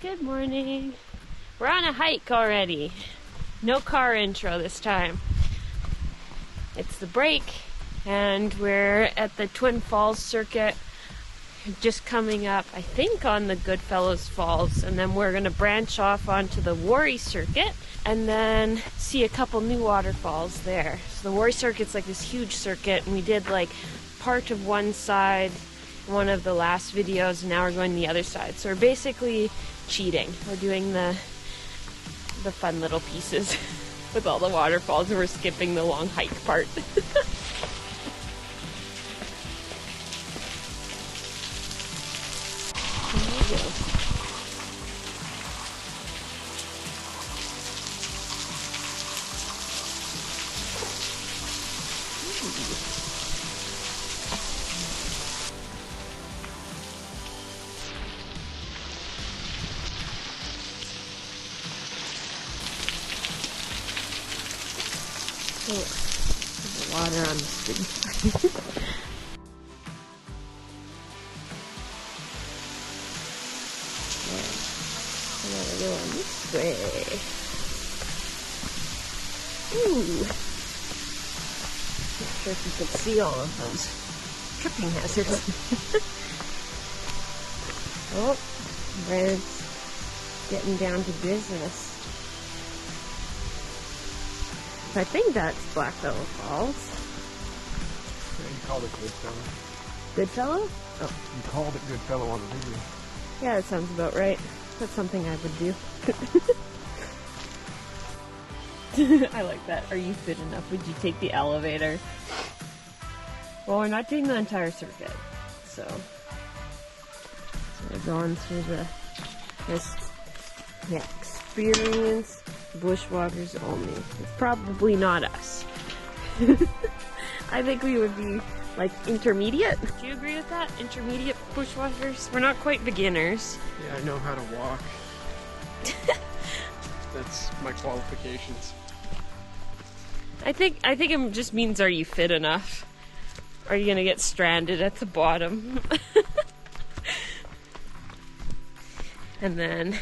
Good morning. We're on a hike already. No car intro this time. It's the break and we're at the Twin Falls circuit, just coming up, I think, on the Goodfellows Falls, and then we're gonna branch off onto the Warrie Circuit and then see a couple new waterfalls there. So the Warrie Circuit's like this huge circuit, and we did like part of one side in one of the last videos, and now we're going the other side. So we're basically cheating. We're doing the fun little pieces with all the waterfalls, and we're skipping the long hike part. Oh, there's water on the street. Another one this way. Ooh. Not sure if you can see all of those tripping hazards. Oh, Brent's getting down to business. I think that's Blackfellow Falls. Yeah, you called it Goodfellow. Goodfellow? Oh. You called it Goodfellow on the video. Yeah, that sounds about right. That's something I would do. I like that. Are you fit enough? Would you take the elevator? Well, we're not doing the entire circuit, so we're going through this experience. Bushwalkers only. It's probably not us. I think we would be like intermediate. Do you agree with that? Intermediate bushwalkers? We're not quite beginners. Yeah, I know how to walk. That's my qualifications. I think it just means, are you fit enough? Are you gonna get stranded at the bottom? And then,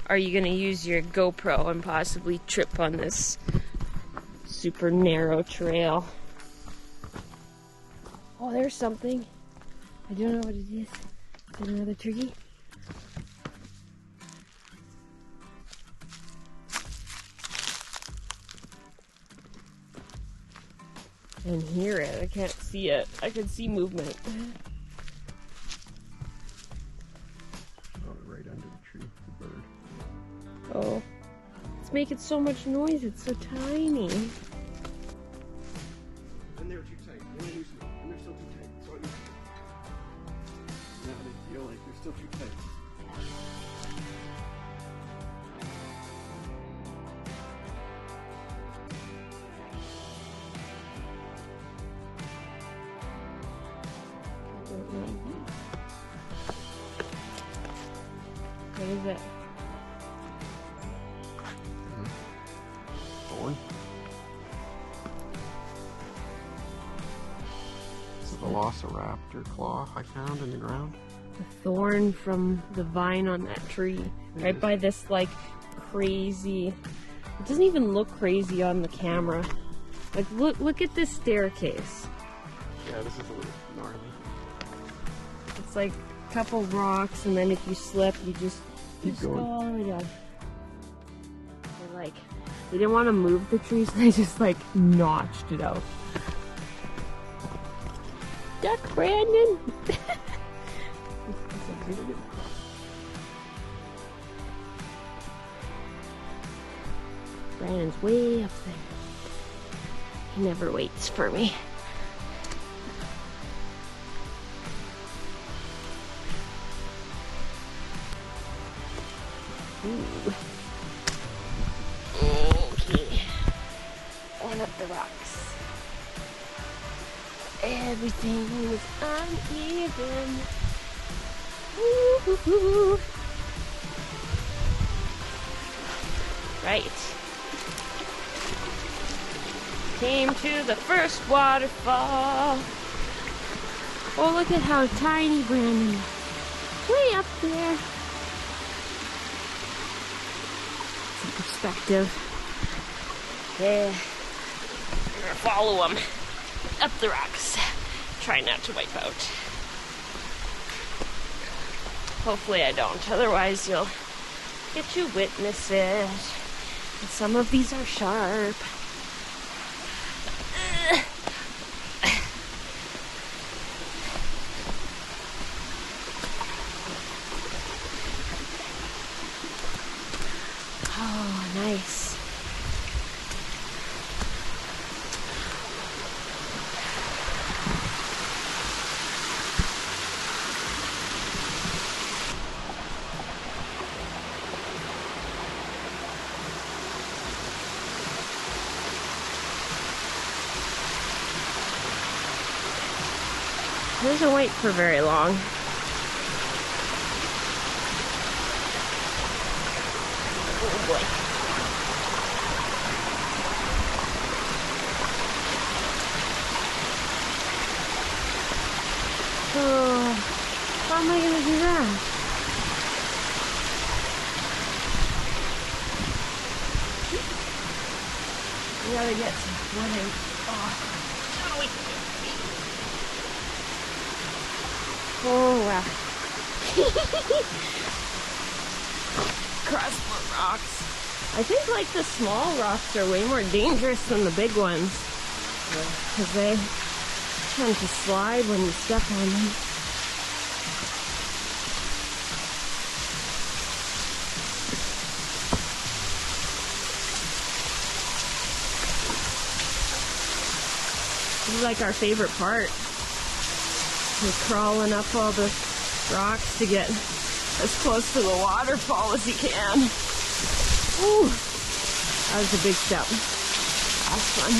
are you gonna use your GoPro and possibly trip on this super narrow trail? Oh, there's something. I don't know what it is. Is it another tree? I can hear it. I can't see it. I can see movement. Oh, right under the tree, the bird. Oh, it's making so much noise. It's so tiny. And they're too tight. And they're still too tight. So I loosen them. Now they feel like they're still too tight. What is it? Thorn. This is the Velociraptor claw I found in the ground. The thorn from the vine on that tree. Right by this, like, crazy... It doesn't even look crazy on the camera. Like, look at this staircase. Yeah, this is a little gnarly. It's like a couple rocks, and then if you slip, you just Keep going. go all the way down. They're like, they didn't want to move the tree, so they just like notched it out. Duck, Brandon! Brandon's way up there. He never waits for me. Ooh. Okay. And up the rocks. Everything is uneven. Woo-hoo-hoo. Right. Came to the first waterfall. Oh, look at how tiny Brandon is. Way up there. perspective. Yeah. I'm gonna follow them up the rocks. Try not to wipe out. Hopefully I don't, otherwise you'll get to witness it. And some of these are sharp. Oh, nice. It doesn't wait for very long. Oh boy. Oh, how am I going to do that? We gotta get some footing. Oh wow. Cross more rocks. I think like the small rocks are way more dangerous than the big ones. Because they tend to slide when you step on them. This is like our favorite part. We're crawling up all the rocks to get as close to the waterfall as you can. Ooh, that was a big step. That was fun.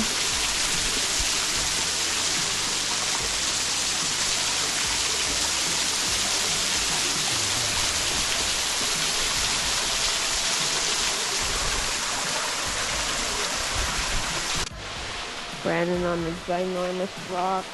Brandon on this ginormous rock.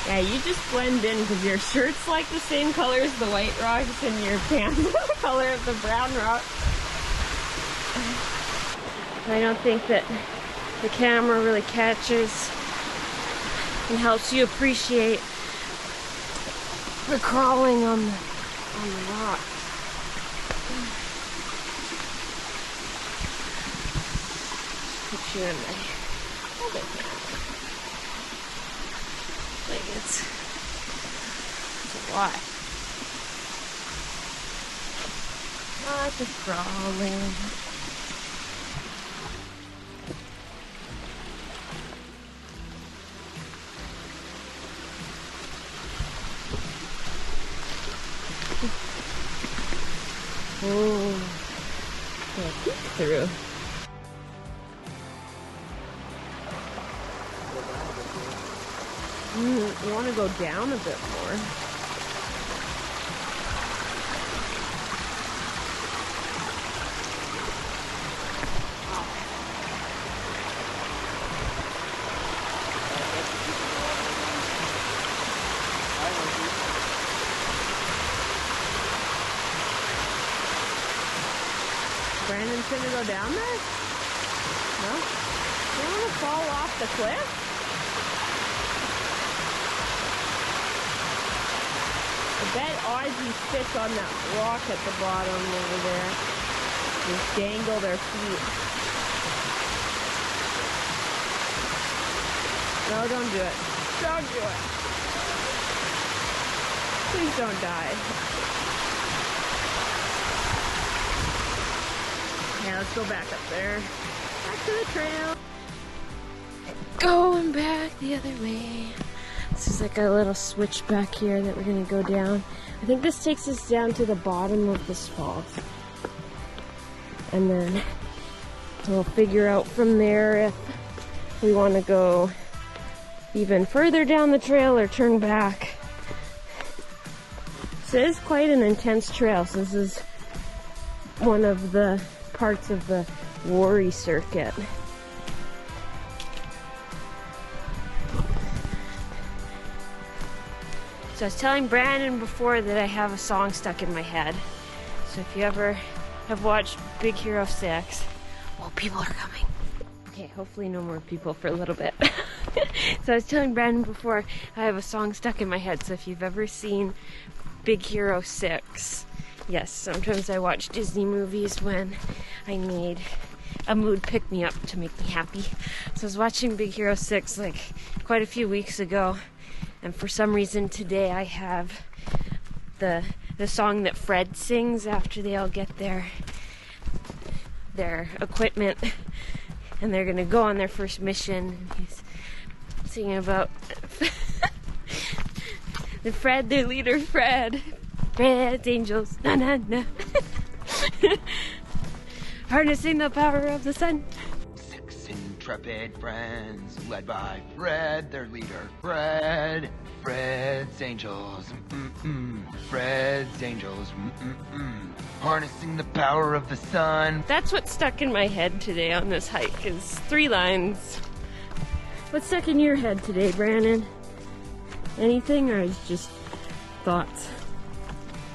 Yeah, you just blend in because your shirt's like the same color as the white rocks and your pants are the color of the brown rock. I don't think that the camera really catches and helps you appreciate the crawling on the rock. Put you in my other camera. Like it's a lot. Lots of crawling. Oh, yeah, peek through. You want to go down a bit more. Brandon's gonna go down there? No? You don't want to fall off the cliff? I bet Ozzy sits on that rock at the bottom over there. Just dangle their feet. No, don't do it. Don't do it. Please don't die. Yeah, let's go back up there. Back to the trail. Going back the other way. This is like a little switch back here that we're gonna go down. I think this takes us down to the bottom of this falls. And then we'll figure out from there if we want to go even further down the trail or turn back. So it is quite an intense trail. So this is one of the parts of the Warrie Circuit. So I was telling Brandon before that I have a song stuck in my head. So if you ever have watched Big Hero 6, well, people are coming. Okay, hopefully no more people for a little bit. So I was telling Brandon before, I have a song stuck in my head. So if you've ever seen Big Hero 6, yes, sometimes I watch Disney movies when I need a mood pick-me-up to make me happy. So I was watching Big Hero 6 like quite a few weeks ago, and for some reason today I have the song that Fred sings after they all get their equipment and they're gonna go on their first mission. And he's singing about the Fred, their leader, Fred's angels, na na na. Harnessing the power of the sun. 6 intrepid friends, led by Fred, their leader. Fred's angels. Fred's angels. Harnessing the power of the sun. That's what stuck in my head today on this hike, is 3 lines. What's stuck in your head today, Brandon? Anything, or is just thoughts?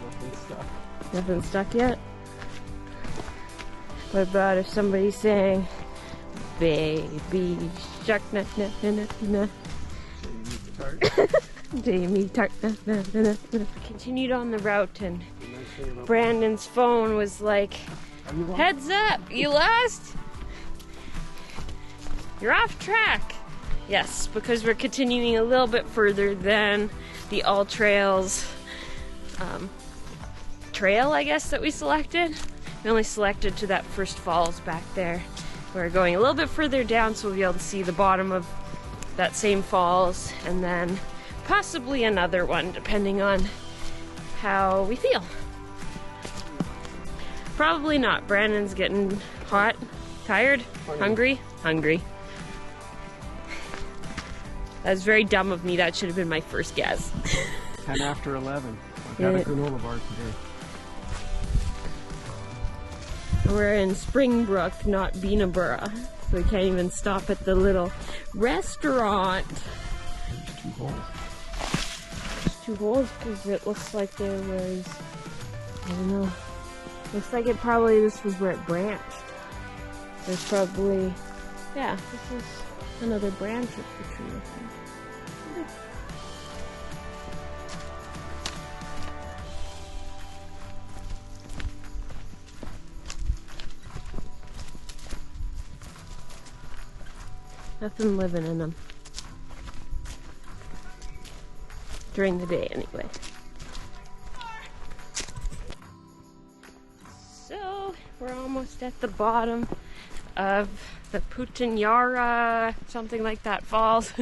Nothing stuck. Nothing stuck yet? What about if somebody sang Baby Shark na na na na na? Jamie Tart na na na na. Continued on the route and Brandon's phone was like, heads up, you lost? You're off track. Yes, because we're continuing a little bit further than the All Trails trail, I guess, that we selected. We only selected to that first falls back there. We're going a little bit further down so we'll be able to see the bottom of that same falls and then possibly another one depending on how we feel. Probably not. Brandon's getting hot, tired, hungry. That was very dumb of me. That should have been my first guess. 10 after 11. I've got a granola bar today. We're in Springbrook, not Beenaborough, so we can't even stop at the little restaurant. There's 2 holes. There's 2 holes because it looks like there was, I don't know, looks like this was where it branched. There's probably, yeah, this is another branch of the tree, I think. Nothing living in them. During the day, anyway. So, we're almost at the bottom of the Poondahra, something like that, falls.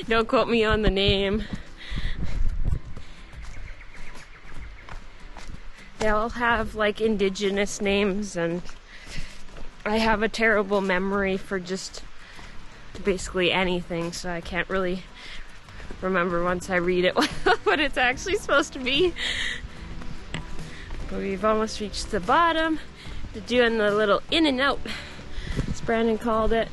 Don't quote me on the name. They all have, like, indigenous names, and I have a terrible memory for just basically anything, so I can't really remember once I read it what it's actually supposed to be. But we've almost reached the bottom. We're doing the little in and out, as Brandon called it.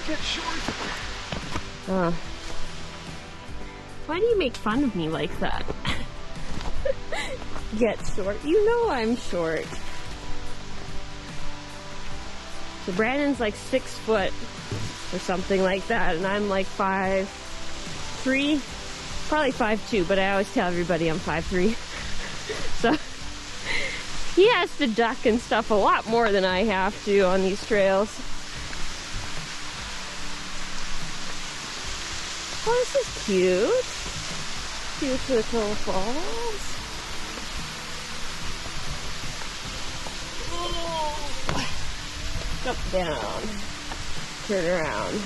Get short. Oh. Why do you make fun of me like that? Get short. You know I'm short. So Brandon's like 6 foot or something like that, and I'm like 5'3", probably 5'2", but I always tell everybody I'm 5'3". So he has to duck and stuff a lot more than I have to on these trails. Oh, this is cute. Cute little falls. Up, down. Turn around.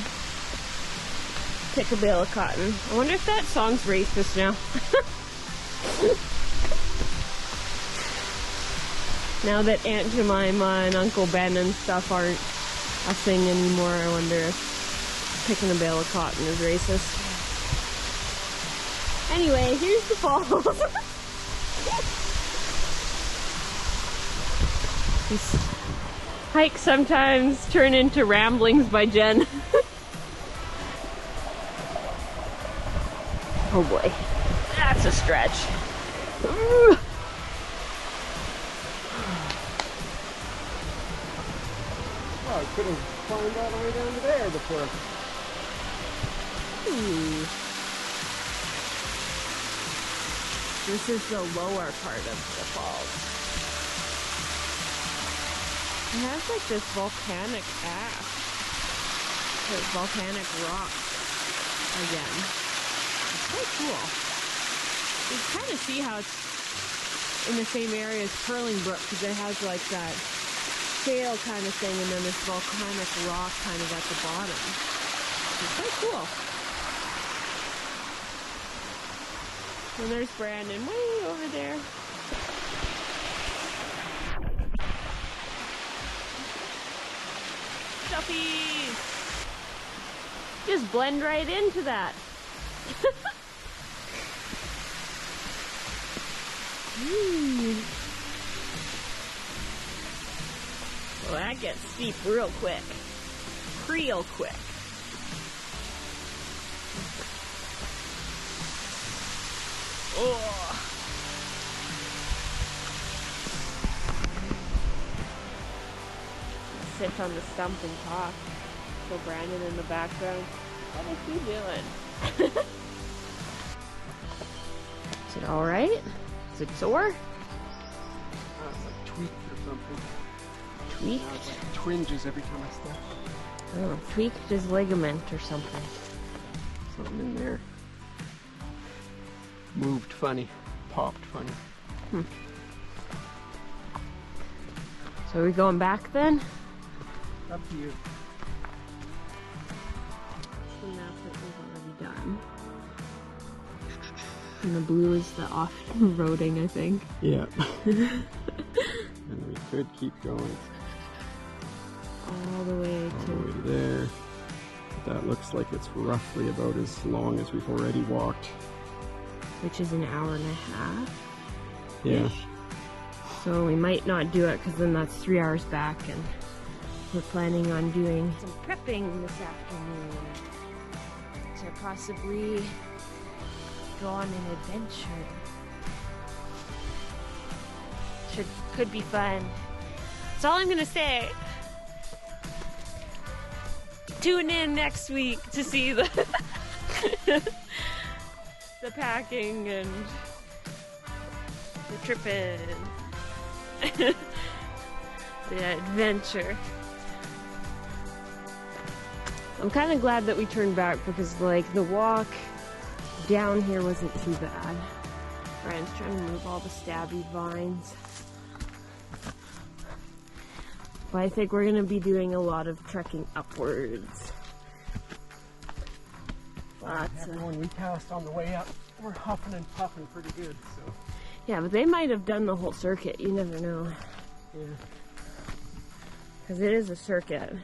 Take a bale of cotton. I wonder if that song's racist now. Now that Aunt Jemima and Uncle Ben and stuff aren't a thing anymore. I wonder if picking a bale of cotton is racist. Anyway, here's the falls. These hikes sometimes turn into ramblings by Jen. Oh boy, that's a stretch. Ooh. Oh, I could have climbed all the way down to there before. Ooh. This is the lower part of the falls. It has like this volcanic ash. There's volcanic rock again. It's quite cool. You can kind of see how it's in the same area as Curling Brook because it has like that shale kind of thing and then this volcanic rock kind of at the bottom. It's quite cool. And there's Brandon way over there. Stuffies! Just blend right into that. Well, that gets steep real quick. Real quick. Oh. Sit on the stump and talk. So Brandon in the background. What is he doing? Is it alright? Is it sore? It's like tweaked or something. Tweaked? It's like twinges every time I step. Oh, tweaked his ligament or something. Something in there. Moved funny. Popped funny. So are we going back then? Up to you. The map that we've already done. And the blue is the off-roading, I think. Yeah. And we could keep going All the way all to... the way to there. That looks like it's roughly about as long as we've already walked. Which is an hour and a half. Yeah. So we might not do it because then that's 3 hours back and we're planning on doing some prepping this afternoon to possibly go on an adventure. Could be fun. That's all I'm gonna say. Tune in next week to see the the packing and the tripping. The adventure. I'm kind of glad that we turned back because like the walk down here wasn't too bad. Ryan's trying to move all the stabby vines. But I think we're going to be doing a lot of trekking upwards. Everyone we passed on the way up, we're huffing and puffing pretty good, so. Yeah, but they might have done the whole circuit. You never know. Yeah. Because it is a circuit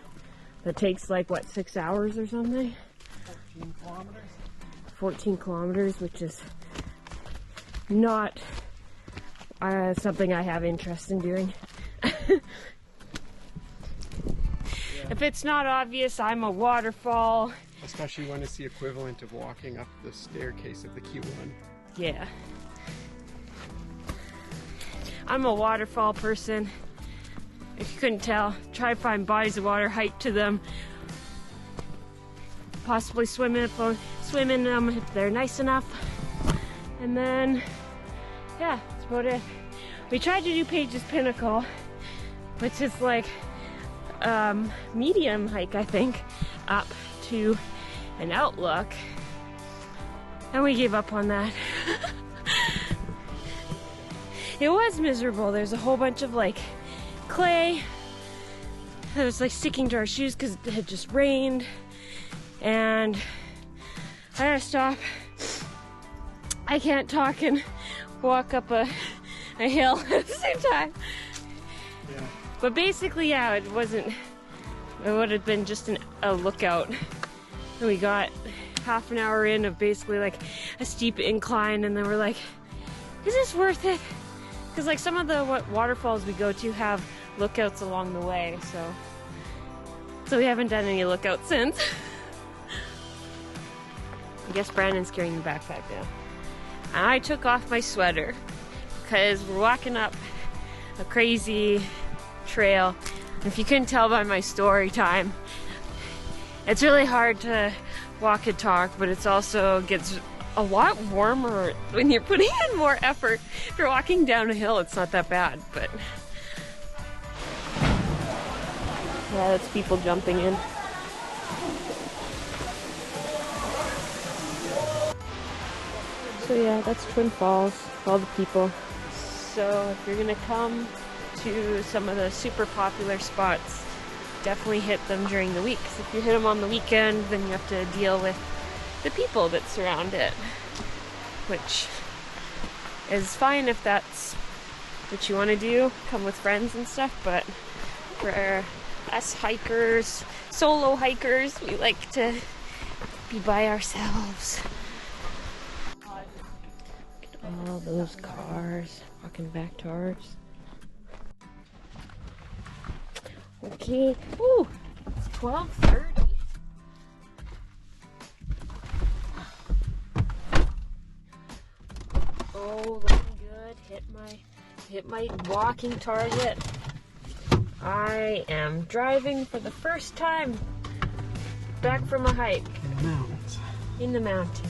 that takes like, what, 6 hours or something? 14 kilometers. 14 kilometers, which is not something I have interest in doing. If it's not obvious, I'm a waterfall. Especially when it's the equivalent of walking up the staircase of the Q1. Yeah. I'm a waterfall person. If you couldn't tell, try to find bodies of water, hike to them. Possibly swim in them if they're nice enough. And then, yeah, that's about it. We tried to do Page's Pinnacle, which is like medium hike, I think, up to an outlook. And we gave up on that. It was miserable. There's a whole bunch of like clay that was like sticking to our shoes because it had just rained. And I had to stop. I can't talk and walk up a hill at the same time. Yeah. But basically, yeah, it wasn't it would have been just a lookout. And we got half an hour in of basically like a steep incline, and then we're like, is this worth it? Because like some of the waterfalls we go to have lookouts along the way, so we haven't done any lookouts since. I guess Brandon's carrying the backpack now. I took off my sweater because we're walking up a crazy trail. If you couldn't tell by my story time, it's really hard to walk and talk, but it's also gets a lot warmer when you're putting in more effort. If you're walking down a hill, it's not that bad, but yeah, that's people jumping in. So yeah, that's Twin Falls, all the people. So if you're gonna come to some of the super popular spots, definitely hit them during the week. 'Cause if you hit them on the weekend, then you have to deal with the people that surround it, which is fine if that's what you want to do, come with friends and stuff, but for us hikers, solo hikers, we like to be by ourselves. Look at all those cars walking back to ours. Okay, ooh, it's 12:30. Oh, looking good. Hit my walking target. I am driving for the first time back from a hike. In the mountains. In the mountains.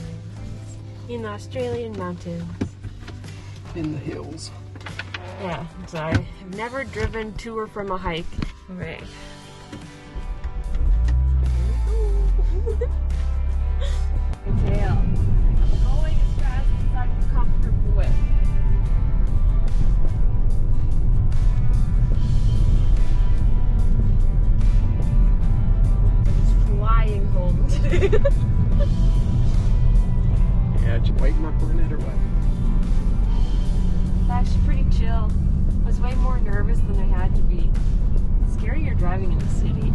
In the Australian mountains. In the hills. Yeah, so I have never driven to or from a hike. Alright. Tail. I'm going as fast as I'm comfortable with. Just flying home today. Yeah, did you waiting up on it or what? It's actually pretty chill. I was way more nervous than I had to be. It's scary you're driving in the city.